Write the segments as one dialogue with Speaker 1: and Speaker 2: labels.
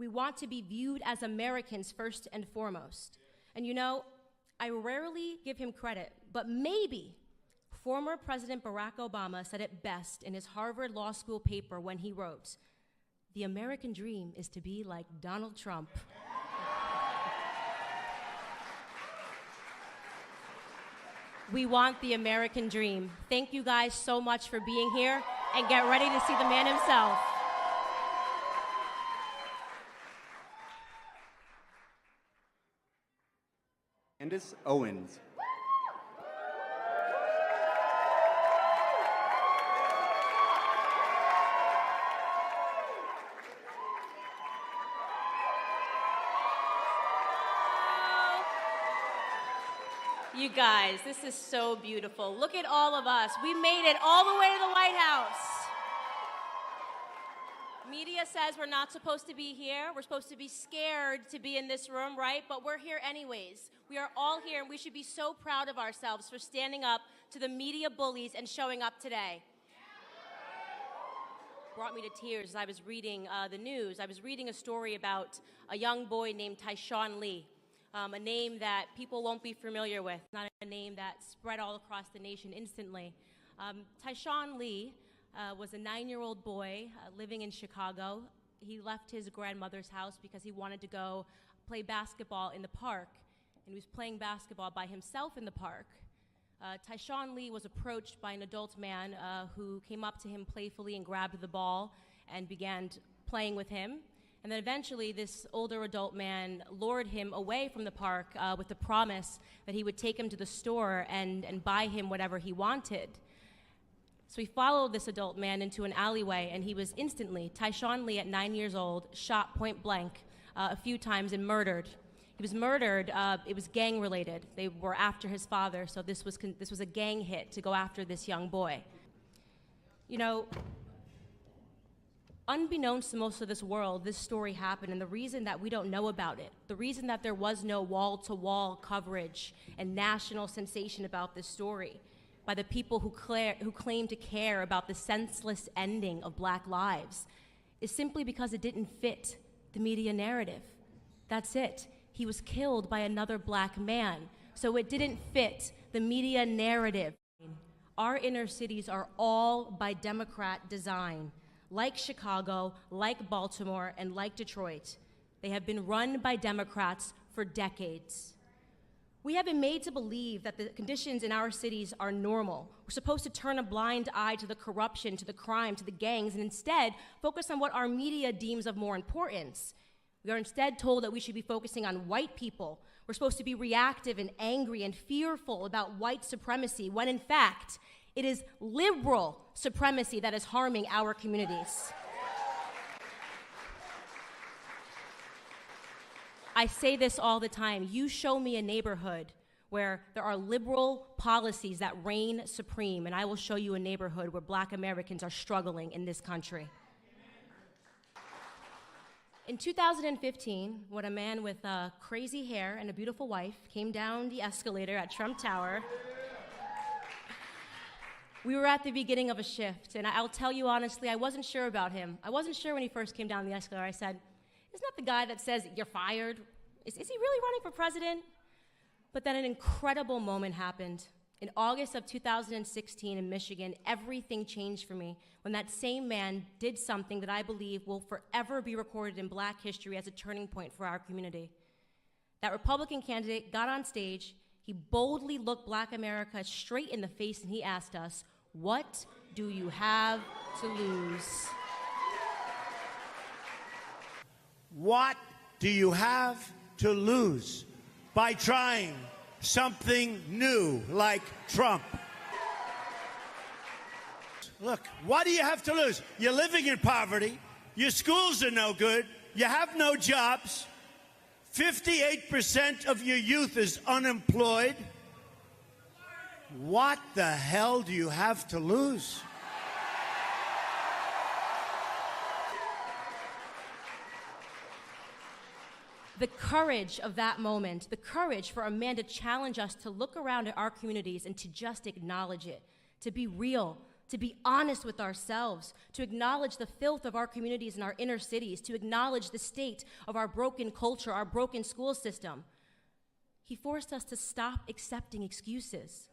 Speaker 1: We want to be viewed as Americans first and foremost. And you know, I rarely give him credit, but maybe former President Barack Obama said it best in his Harvard Law School paper when he wrote, "The American dream is to be like Donald Trump." We want the American dream. Thank you guys so much for being here, and get ready to see the man himself.
Speaker 2: Candace Owens.
Speaker 1: You guys, this is so beautiful. Look at all of us. We made it all the way to the White House. Media says we're not supposed to be here. We're supposed to be scared to be in this room, right? But we're here anyways. We are all here, and we should be so proud of ourselves for standing up to the media bullies and showing up today. Brought me to tears as I was reading the news. I was reading a story about a young boy named Tyshawn Lee. A name that people won't be familiar with, not a name that spread all across the nation instantly. Tyshawn Lee was a 9-year-old boy living in Chicago. He left his grandmother's house because he wanted to go play basketball in the park, and he was playing basketball by himself in the park. Tyshawn Lee was approached by an adult man who came up to him playfully and grabbed the ball and began playing with him. And then eventually, this older adult man lured him away from the park with the promise that he would take him to the store and buy him whatever he wanted. So he followed this adult man into an alleyway, and he was instantly, Tyshawn Lee at 9 years old, shot point blank a few times and murdered. He was murdered, it was gang related. They were after his father, so this was a gang hit to go after this young boy. You know, unbeknownst to most of this world, this story happened, and the reason that we don't know about it, the reason that there was no wall-to-wall coverage and national sensation about this story by the people who claim to care about the senseless ending of Black lives is simply because it didn't fit the media narrative. That's it. He was killed by another Black man, so it didn't fit the media narrative. Our inner cities are all by Democrat design. Like Chicago, like Baltimore, and like Detroit, they have been run by Democrats for decades. We have been made to believe that the conditions in our cities are normal. We're supposed to turn a blind eye to the corruption, to the crime, to the gangs, and instead focus on what our media deems of more importance. We are instead told that we should be focusing on white people. We're supposed to be reactive and angry and fearful about white supremacy, when in fact, it is liberal supremacy that is harming our communities. I say this all the time. You show me a neighborhood where there are liberal policies that reign supreme, and I will show you a neighborhood where Black Americans are struggling in this country. In 2015, when a man with crazy hair and a beautiful wife came down the escalator at Trump Tower, we were at the beginning of a shift, and I'll tell you honestly, I wasn't sure about him. I wasn't sure when he first came down the escalator. I said, isn't that the guy that says, you're fired? Is he really running for president? But then an incredible moment happened. In August of 2016 in Michigan, everything changed for me when that same man did something that I believe will forever be recorded in Black history as a turning point for our community. That Republican candidate got on stage, he boldly looked Black America straight in the face, and he asked us, what do you have to lose?
Speaker 3: What do you have to lose by trying something new like Trump? Look, what do you have to lose? You're living in poverty. Your schools are no good. You have no jobs. 58% of your youth is unemployed. What the hell do you have to lose?
Speaker 1: The courage of that moment, the courage for a man to challenge us to look around at our communities and to just acknowledge it, to be real, to be honest with ourselves, to acknowledge the filth of our communities and our inner cities, to acknowledge the state of our broken culture, our broken school system. He forced us to stop accepting excuses.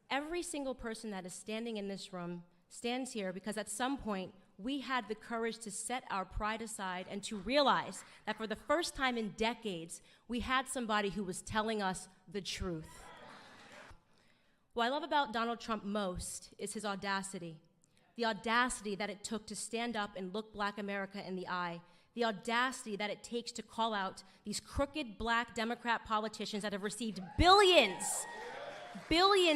Speaker 1: Every single person that is standing in this room stands here because at some point we had the courage to set our pride aside and to realize that for the first time in decades, we had somebody who was telling us the truth. What I love about Donald Trump most is his audacity. The audacity that it took to stand up and look Black America in the eye. The audacity that it takes to call out these crooked Black Democrat politicians that have received billions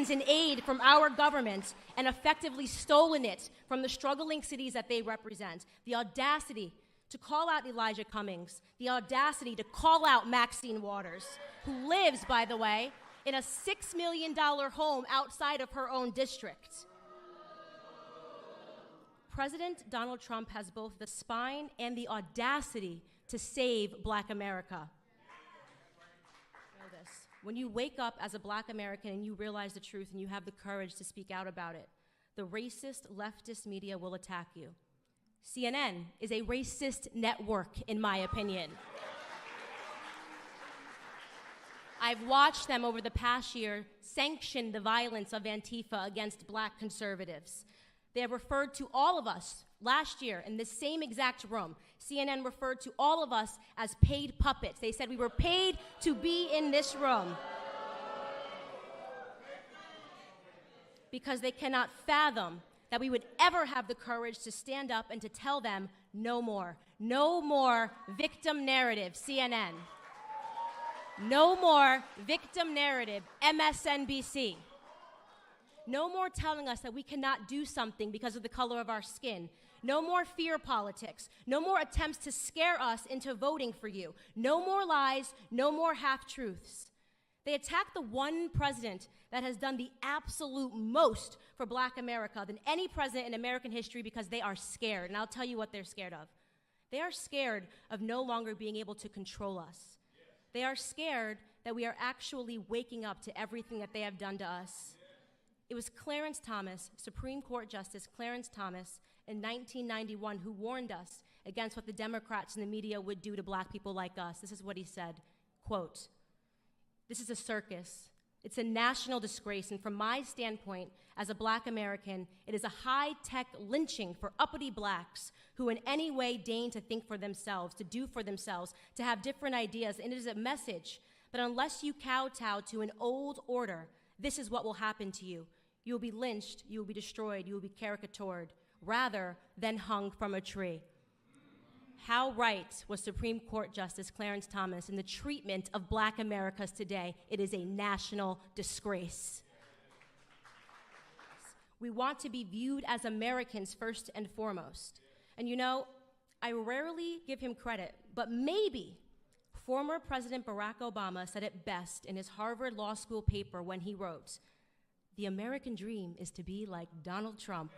Speaker 1: in aid from our government and effectively stolen it from the struggling cities that they represent. The audacity to call out Elijah Cummings. The audacity to call out Maxine Waters, who lives, by the way, in a $6 million home outside of her own district. President Donald Trump has both the spine and the audacity to save Black America. Know this. When you wake up as a Black American and you realize the truth and you have the courage to speak out about it, the racist leftist media will attack you. CNN is a racist network, in my opinion. I've watched them over the past year sanction the violence of Antifa against Black conservatives. They have referred to all of us last year in this same exact room. CNN referred to all of us as paid puppets. They said we were paid to be in this room because they cannot fathom that we would ever have the courage to stand up and to tell them no more. No more victim narrative, CNN. No more victim narrative, MSNBC. No more telling us that we cannot do something because of the color of our skin. No more fear politics. No more attempts to scare us into voting for you. No more lies, no more half-truths. They attack the one president that has done the absolute most for Black America than any president in American history because they are scared. And I'll tell you what they're scared of. They are scared of no longer being able to control us. They are scared that we are actually waking up to everything that they have done to us. It was Clarence Thomas, Supreme Court Justice Clarence Thomas, in 1991 who warned us against what the Democrats and the media would do to Black people like us. This is what he said, quote, "This is a circus. It's a national disgrace, and from my standpoint as a Black American, it is a high-tech lynching for uppity Blacks who in any way deign to think for themselves, to do for themselves, to have different ideas, and it is a message that unless you kowtow to an old order, this is what will happen to you. You will be lynched, you will be destroyed, you will be caricatured, rather than hung from a tree." How right was Supreme Court Justice Clarence Thomas in the treatment of Black Americans today? It is a national disgrace. We want to be viewed as Americans first and foremost. And you know, I rarely give him credit, but maybe former President Barack Obama said it best in his Harvard Law School paper when he wrote, "The American dream is to be like Donald Trump."